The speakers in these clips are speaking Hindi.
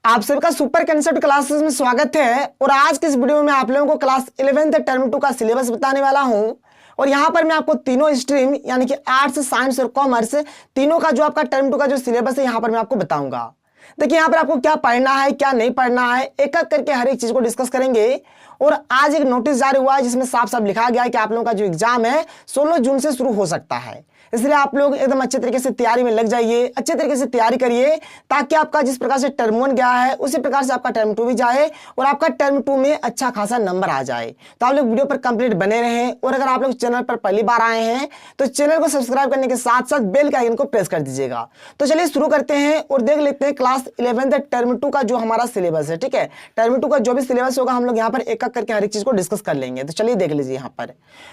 आप सभी का सुपर कंसेप्ट क्लासेस में स्वागत है। और आज के इस वीडियो में आप लोगों को क्लास 11th टर्म 2 का सिलेबस बताने वाला हूं। और यहां पर मैं आपको तीनों स्ट्रीम यानी कि आर्ट्स, साइंस और कॉमर्स तीनों का जो आपका टर्म 2 का जो सिलेबस है यहां पर मैं आपको बताऊंगा। देखिए यहां पर आपको क्या पढ़ना है क्या नहीं पढ़ना है, एक एक करके हर एक चीज को डिस्कस करेंगे। और आज एक नोटिस जारी हुआ है जिसमें साफ साफ लिखा गया है कि आप लोगों का जो एग्जाम है 16 जून से शुरू हो सकता है। इसलिए आप लोग एकदम अच्छे तरीके से तैयारी में लग जाइए, अच्छे तरीके से तैयारी करिए ताकि आपका जिस प्रकार से टर्म 1 गया है उसी प्रकार से आपका टर्म 2 भी जाए और आपका टर्म 2 में अच्छा खासा नंबर आ जाए। तो आप लोग वीडियो पर कंप्लीट बने रहें। और अगर आप लोग चैनल पर पहली बार आए हैं तो चैनल को सब्सक्राइब करने के साथ साथ बेल के आइकन को प्रेस कर दीजिएगा। तो चलिए शुरू करते हैं और देख लेते हैं क्लास 11th टर्म 2 का जो हमारा सिलेबस है। ठीक है, टर्म 2 का जो भी सिलेबस होगा हम लोग यहाँ पर एक एक करके हर एक चीज को डिस्कस कर लेंगे। तो चलिए देख लीजिए यहाँ पर।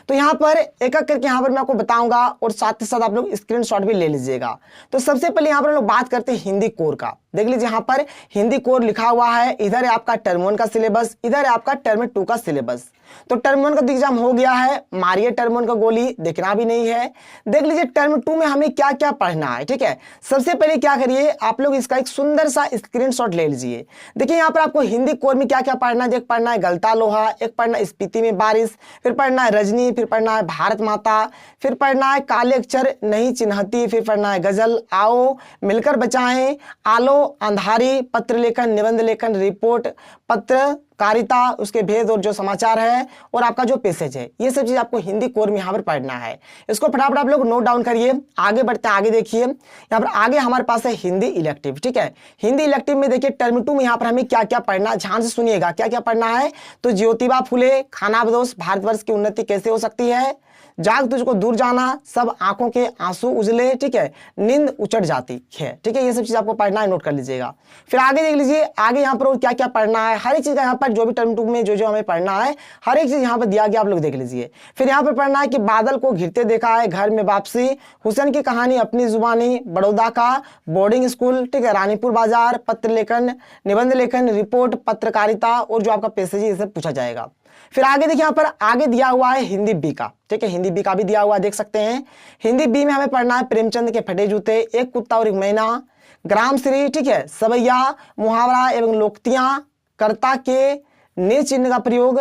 तो यहाँ पर एक एक करके यहाँ पर मैं आपको बताऊंगा और साथ ही साथ आप लोग स्क्रीनशॉट भी ले लीजिएगा। तो सबसे पहले यहाँ पर हम लोग बात करते हैं हिंदी कोर का। देख लीजिए यहाँ पर हिंदी कोर लिखा हुआ है, इधर है आपका टर्म 1 का सिलेबस, इधर है आपका टर्म 2 का सिलेबस। तो टर्म 1 का एग्जाम हो गया है, मारिए टर्म 1 का गोली, देखना भी नहीं है। देख लीजिए टर्म 2 में हमें क्या क्या पढ़ना है। ठीक है, सबसे पहले क्या करिए आप लोग इसका एक सुंदर सा स्क्रीनशॉट ले लीजिए। देखिए यहाँ पर आपको हिंदी कोर में क्या क्या पढ़ना है। एक पढ़ना है गलता लोहा, एक पढ़ना है स्पीति में बारिश, फिर पढ़ना है रजनी, फिर पढ़ना है भारत माता, फिर पढ़ना है काले अक्षर नहीं चिन्हती, फिर पढ़ना है गजल, आओ मिलकर बचाएं, आलो अंधारी, पत्र लेखन, निबंध लेखन, रिपोर्ट, पत्रकारिता, उसके भेद और जो समाचार है और आपका जो पैसेज है, ये सब चीज आपको हिंदी कोर में यहाँ पर पढ़ना है। इसको फटाफट आप लोग नोट डाउन करिए। आगे बढ़ते हैं, आगे देखिए यहाँ पर आगे हमारे पास है हिंदी इलेक्टिव। ठीक है, हिंदी इलेक्टिव में देखिए टर्म 2 में यहाँ पर हमें क्या क्या पढ़ना है, ध्यान से सुनिएगा क्या क्या पढ़ना है। तो ज्योतिबा फुले, खानाबदोश, भारतवर्ष की उन्नति कैसे हो सकती है, जाग तुझको दूर जाना, सब आंखों के आंसू उजले, ठीक है, नींद उचट जाती है। ठीक है, ये सब चीज आपको पढ़ना है, नोट कर लीजिएगा। फिर आगे देख लीजिए आगे यहाँ पर और क्या क्या पढ़ना है, हर एक चीज का यहाँ पर जो भी टर्म 2 में जो जो हमें पढ़ना है हर एक चीज यहाँ पर दिया गया, आप लोग देख लीजिए। फिर यहाँ पर पढ़ना है कि बादल को घिरते देखा है, घर में वापसी, हुसैन की कहानी अपनी जुबानी, बड़ौदा का बोर्डिंग स्कूल, ठीक है, रानीपुर बाजार, पत्र लेखन, निबंध लेखन, रिपोर्ट, पत्रकारिता और जो आपका पैसेज है इसे पूछा जाएगा। फिर आगे देखिए यहाँ पर आगे दिया हुआ है हिंदी बी का। ठीक है, हिंदी बी का भी दिया हुआ देख सकते हैं। हिंदी बी में हमें पढ़ना है प्रेमचंद के फटे जूते, एक कुत्ता और एक मैना, ग्राम श्री, ठीक है, सवैया, मुहावरा एवं लोकतियां, कर्ता के ने चिन्ह का प्रयोग,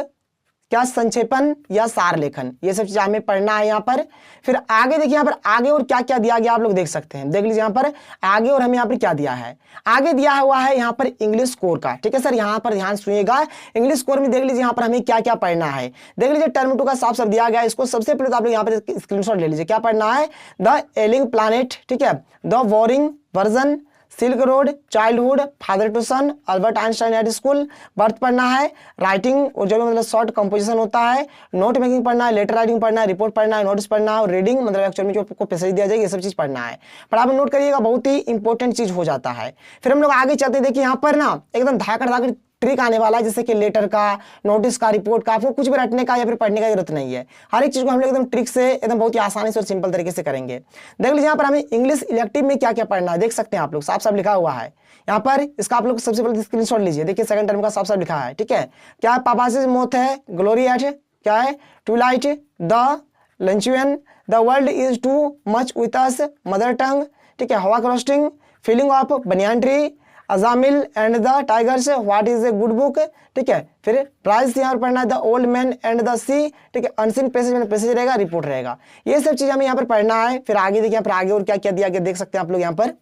क्या संक्षेपण या सार लेखन, ये सब चीज हमें पढ़ना है यहाँ पर। फिर आगे देखिए यहाँ पर आगे और क्या क्या दिया गया आप लोग देख सकते हैं। देख लीजिए यहाँ पर आगे और हमें यहाँ पर क्या दिया है। आगे दिया हुआ है यहाँ पर इंग्लिश कोर का। ठीक है सर, यहाँ पर ध्यान सुनिएगा। इंग्लिश कोर में देख लीजिए यहाँ पर हमें क्या क्या पढ़ना है। देख लीजिए टर्म 2 का साफ साफ दिया गया है। इसको सबसे पहले तो आप लोग यहाँ पर स्क्रीनशॉट ले लीजिए। क्या पढ़ना है, द एलिंग प्लानेट, ठीक है, the Browning version, silk road, childhood, father to son, Albert Einstein at school, birth पढ़ना है, राइटिंग और जो भी मतलब शॉर्ट कंपोजिशन होता है, नोट मेकिंग पढ़ना है, लेटर राइटिंग पढ़ना है, रिपोर्ट पढ़ना है, नोट्स पढ़ना है और रीडिंग मतलब एक्चुअल में जो आपको पैसेज दिया जाएगा ये सब चीज पढ़ना है। पर आप नोट करिएगा, बहुत ही इंपॉर्टेंट चीज हो जाता है। फिर हम लोग आगे चलते देखिए यहाँ पर ना एकदम धाकड़ धाकड़ ट्रिक आने वाला है, जैसे कि लेटर का, नोटिस का, रिपोर्ट का, आपको कुछ भी रटने का या फिर पढ़ने का जरूरत नहीं है। हर एक चीज को हम लोग एकदम ट्रिक से एकदम बहुत ही आसानी से और सिंपल तरीके से करेंगे। देख लीजिए यहाँ पर हमें इंग्लिश इलेक्टिव में क्या क्या पढ़ना है, देख सकते हैं आप लोग, साफ साफ लिखा हुआ है यहाँ पर। इसका आप लोग सबसे पहले स्क्रीनशॉट लीजिए। देखिए सेकंड टर्म का साफ साफ लिखा है। ठीक है, क्या है, पापा से मौत है, ग्लोरी एट, क्या है, twilight, the luncheon, the world is too much with us, mother tongue, ठीक है, हवा क्रॉस्टिंग, feeling of banyan tree, Ajamil and the tigers, what is a good book, ठीक है। फिर प्राइस यहाँ पर पढ़ना है, the old man and the sea, ठीक है, अनसीन पैसेज में पैसेज रहेगा, रिपोर्ट रहेगा, ये सब चीज हमें यहाँ पर पढ़ना है। फिर आगे देखिए यहाँ पर आगे और क्या क्या दिया गया देख सकते हैं आप लोग यहाँ पर।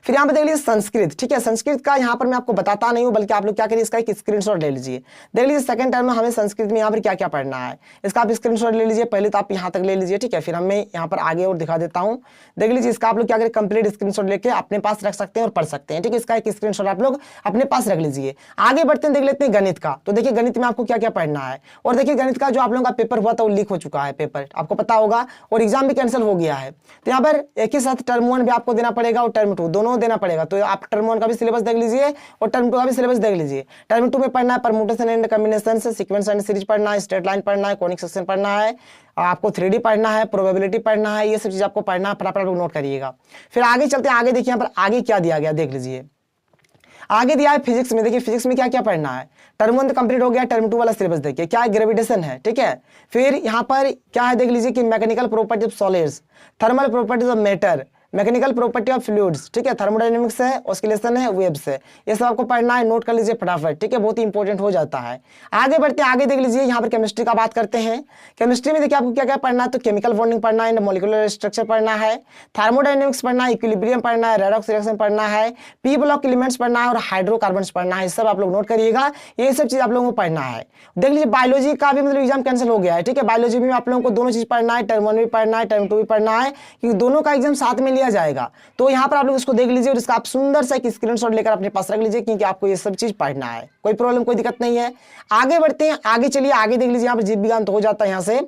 फिर यहाँ पे देख लीजिए संस्कृत। ठीक है, संस्कृत का यहाँ पर मैं आपको बताता नहीं हूँ, बल्कि आप लोग क्या करिए इसका एक स्क्रीनशॉट ले लीजिए। देख लीजिए सेकंड टर्म में हमें संस्कृत में यहाँ पर क्या क्या पढ़ना है, इसका आप स्क्रीनशॉट ले लीजिए। पहले तो आप यहाँ तक ले लीजिए, ठीक है, फिर हमें यहाँ पर आगे और दिखा देता हूँ। देख लीजिए इसका आप लोग क्या करें, कंप्लीट स्क्रीनशॉट लेके अपने पास रख सकते हैं और पढ़ सकते हैं। ठीक है, इसका एक स्क्रीनशॉट आप लोग अपने पास रख लीजिए। आगे बढ़ते हैं, देख लेते हैं गणित का। तो देखिए गणित में आपको क्या क्या पढ़ना है। और देखिए गणित का जो आप लोगों का पेपर हुआ था वो लीक हो चुका है, पेपर आपको पता होगा, और एग्जाम भी कैंसिल हो गया है। तो यहाँ पर एक ही साथ टर्म 1 भी आपको देना पड़ेगा और टर्म 2 दोनों देना पड़ेगा। तो आप टर्म 1 का भी सिलेबस देख लीजिए और टर्म 2 का भी सिलेबस देख लीजिए। टर्म 2 में पढ़ना है permutation and combination, sequence and series पढ़ना है, स्ट्रेट लाइन पढ़ना है, कॉनिक सेक्शन पढ़ना है, आपको 3D पढ़ना है, प्रोबेबिलिटी पढ़ना है, ये सब चीज आपको पढ़ना है, फटाफट नोट करिएगा। फिर आगे चलते हैं, आगे देखिए यहाँ पर आगे क्या दिया गया देख लीजिए। आगे दिया है फिजिक्स में। देखिए फिजिक्स में क्या क्या पढ़ना है। टर्म 1 कंप्लीट हो गया, टर्म 2 वाला सिलेबस देखिए क्या है, ग्रेविटेशन है। ठीक है, फिर यहाँ पर क्या है देख लीजिए कि mechanical properties of solids, thermal properties of matter, mechanical property of fluids, ठीक है, थर्मोडायनेमिक्स है, ऑस्किलेशन है, वेव्स है, ये सब आपको पढ़ना है, नोट कर लीजिए फटाफट, ठीक है, बहुत ही इंपॉर्टेंट हो जाता है। आगे बढ़ते हैं, आगे देख लीजिए, यहाँ पर केमिस्ट्री का बात करते हैं। केमिस्ट्री में देखिए आपको क्या क्या पढ़ना है, तो केमिकल बॉन्डिंग पढ़ना है, मॉलिक्यूलर स्ट्रक्चर पढ़ना है, थर्मोडायनेमिक्स पढ़ना है, इक्विलिब्रियम पढ़ना है, रेडॉक्स रिएक्शन पढ़ना है, पी ब्लॉक एलिमेंट्स पढ़ना है और हाइड्रोकार्बन्स पढ़ना है। सब आप लोग नोट करिएगा, ये सब चीज आप लोगों को पढ़ना है। देख लीजिए बायोलॉजी का भी मतलब एग्जाम कैंसिल हो गया है, ठीक है, बायोलॉजी में आप लोगों को दोनों चीज पढ़ना है, टर्म 1 भी पढ़ना है, टर्म 2 भी पढ़ना है, क्योंकि दोनों का एग्जाम साथ में लिया जाएगा। तो यहाँ पर आप लोग इसको देख लीजिए और इसका आप सुंदर सा एक स्क्रीनशॉट लेकर अपने पास रख लीजिए, क्योंकि आपको ये सब चीज पढ़ना है। कोई प्रॉब्लम, कोई दिक्कत नहीं है। आगे बढ़ते हैं, आगे चलिए, आगे देख लीजिए, यहाँ पर जीव विज्ञान तो हो जाता है यहाँ से।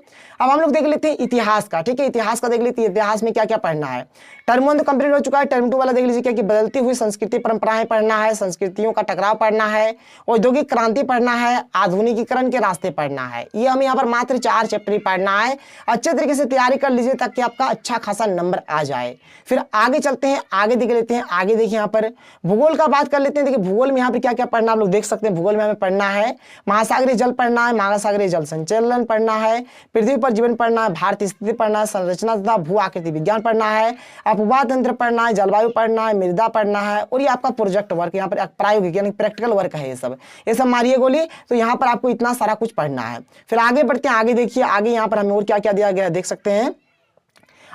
अब हम लोग देख लेते हैं इतिहास का, ठीक है, इतिहास का देख लेते हैं, इतिहास में क्या क्या पढ़ना है। टर्म 1 तो कंप्लीट हो चुका है, टर्म 2 वाला देख लीजिए, क्या कि बदलती हुई संस्कृति परंपराएं पढ़ना है, संस्कृतियों का टकराव पढ़ना है, औद्योगिक क्रांति पढ़ना है, आधुनिकीकरण के रास्ते पढ़ना है। ये हमें यहाँ पर मात्र 4 चैप्टर ही पढ़ना है। अच्छे तरीके से तैयारी कर लीजिए ताकि आपका अच्छा खासा नंबर आ जाए। फिर आगे चलते हैं, आगे देख लेते हैं, आगे देखिए यहाँ पर भूगोल का बात कर लेते हैं। देखिए भूगोल में यहाँ पर क्या क्या पढ़ना आप लोग देख सकते हैं। भूगोल में हमें पढ़ना है महासागरीय जल पढ़ना है, महासागरीय जल संचलन पढ़ना है, पृथ्वी पर जीवन पढ़ना है, भारतीय स्थिति पढ़ना है, संरचना तथा भू आकृति विज्ञान पढ़ना है, अपवाह तंत्र पढ़ना है, जलवायु पढ़ना है, मृदा पढ़ना है, और ये आपका प्रोजेक्ट वर्क, यहाँ पर प्रायोगिक यानी प्रैक्टिकल वर्क है। ये सब मारिए गोली। तो यहाँ पर आपको इतना सारा कुछ पढ़ना है। फिर आगे बढ़ते हैं, आगे देखिए, आगे यहाँ पर हमें और क्या क्या दिया गया है देख सकते हैं।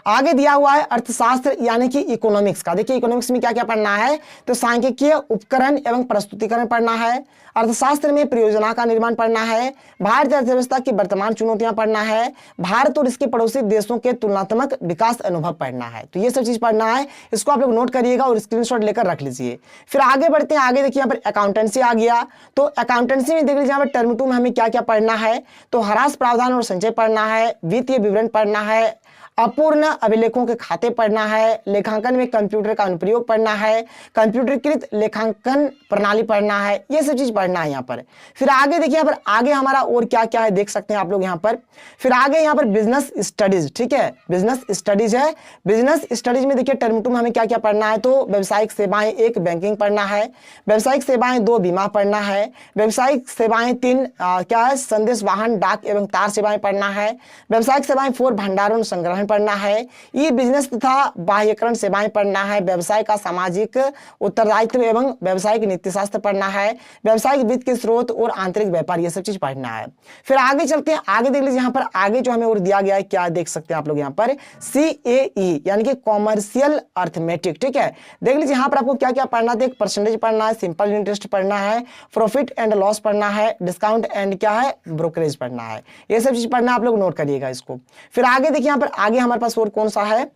आगे दिया हुआ है अर्थशास्त्र यानी कि इकोनॉमिक्स का। देखिए इकोनॉमिक्स में क्या क्या पढ़ना है, तो सांख्यिकीय उपकरण एवं प्रस्तुतिकरण पढ़ना है, अर्थशास्त्र में परियोजना का निर्माण पढ़ना है, भारतीय अर्थव्यवस्था की वर्तमान चुनौतियां पढ़ना है, भारत और इसके पड़ोसी देशों के तुलनात्मक विकास अनुभव पढ़ना है। तो ये सब चीज पढ़ना है, इसको आप लोग नोट करिएगा और स्क्रीनशॉट लेकर रख लीजिए। फिर आगे बढ़ते हैं, आगे देखिए यहाँ पर अकाउंटेंसी आ गया। तो अकाउंटेंसी में देख लीजिए यहाँ पर टर्म 2 में हमें क्या क्या पढ़ना है, तो ह्रास प्रावधान और संचय पढ़ना है, वित्तीय विवरण पढ़ना है, अपूर्ण अभिलेखों के खाते पढ़ना है, लेखांकन में कंप्यूटर का अनुप्रयोग पढ़ना है, कंप्यूटरीकृत लेखांकन प्रणाली पढ़ना है। ये सब चीज पढ़ना है यहाँ पर। फिर आगे देखिए यहाँ पर आगे हमारा और क्या क्या है देख सकते हैं आप लोग यहाँ पर। फिर आगे यहाँ पर बिजनेस स्टडीज, ठीक है, बिजनेस स्टडीज है। बिजनेस स्टडीज में देखिए टर्म 2 में हमें क्या क्या पढ़ना है, तो व्यावसायिक सेवाएं 1 बैंकिंग पढ़ना है, व्यावसायिक सेवाएं 2 बीमा पढ़ना है, व्यावसायिक सेवाएं 3 क्या है संदेश वाहन डाक एवं तार सेवाएं पढ़ना है, व्यावसायिक सेवाएं 4 भंडारण संग्रहण पढ़ना है, ई बिजनेस तथा बाह्यकरण सेवाएं पढ़ना है, व्यवसाय का सामाजिक उत्तरदायित्व एवं व्यवसायिक नीति शास्त्र पढ़ना है, व्यवसायिक वित्त के स्रोत और आंतरिक व्यापार, ये सब चीज पढ़ना है। फिर आगे चलते हैं, आगे देख लीजिए यहाँ पर आगे जो हमें और दिया गया है क्या देख सकते हैं आप लोग यहाँ पर CAE यानी कि कॉमर्शियल अर्थमेटिक, ठीक है। देख लीजिए यहाँ पर आपको क्या क्या पढ़ना है, परसेंटेज पढ़ना है, सिंपल इंटरेस्ट पढ़ना है, प्रॉफिट एंड लॉस पढ़ना है, डिस्काउंट एंड क्या है ब्रोकरेज पढ़ना है। ये सब चीज पढ़ना आप लोग नोट करिएगा इसको। फिर आगे देखिए यहाँ पर आगे हमारे पास और कौन सा है,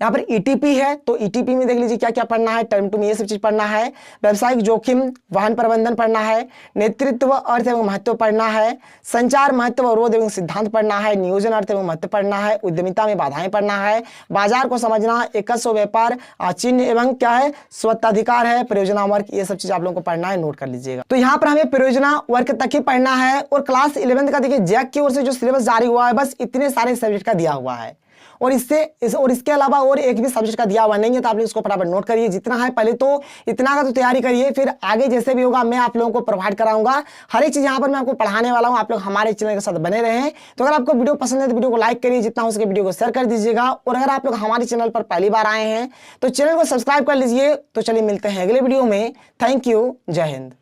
यहाँ पर ETP है। तो ETP में देख लीजिए क्या क्या पढ़ना है, टर्म 2 में ये सब चीज पढ़ना है, व्यावसायिक जोखिम वाहन प्रबंधन पढ़ना है, नेतृत्व अर्थ एवं महत्व पढ़ना है, संचार महत्व अवरोध एवं सिद्धांत पढ़ना है, नियोजन अर्थ एवं महत्व पढ़ना है, उद्यमिता में बाधाएं पढ़ना है, बाजार को समझना, एकस्व व्यापार चिन्ह एवं क्या है स्वत्वाधिकार है, परियोजना वर्क, ये सब चीज आप लोगों को पढ़ना है, नोट कर लीजिएगा। तो यहाँ पर हमें परियोजना वर्क तक ही पढ़ना है। और क्लास 11 का देखिए जैक की ओर से जो सिलेबस जारी हुआ है बस इतने सारे सब्जेक्ट का दिया हुआ है, और इसके अलावा और एक भी सब्जेक्ट का दिया हुआ नहीं है। तो आप लोग इसको फटाफट नोट करिए, जितना है पहले तो इतना का तो तैयारी करिए, फिर आगे जैसे भी होगा मैं आप लोगों को प्रोवाइड कराऊंगा। हर एक चीज यहाँ पर मैं आपको पढ़ाने वाला हूँ, आप लोग हमारे चैनल के साथ बने रहें। तो अगर आपको वीडियो पसंद है तो वीडियो को लाइक करिए, जितना हो सके वीडियो को शेयर कर दीजिएगा। और अगर आप लोग हमारे चैनल पर पहली बार आए हैं तो चैनल को सब्सक्राइब कर लीजिए। तो चलिए मिलते हैं अगले वीडियो में। थैंक यू, जय हिंद।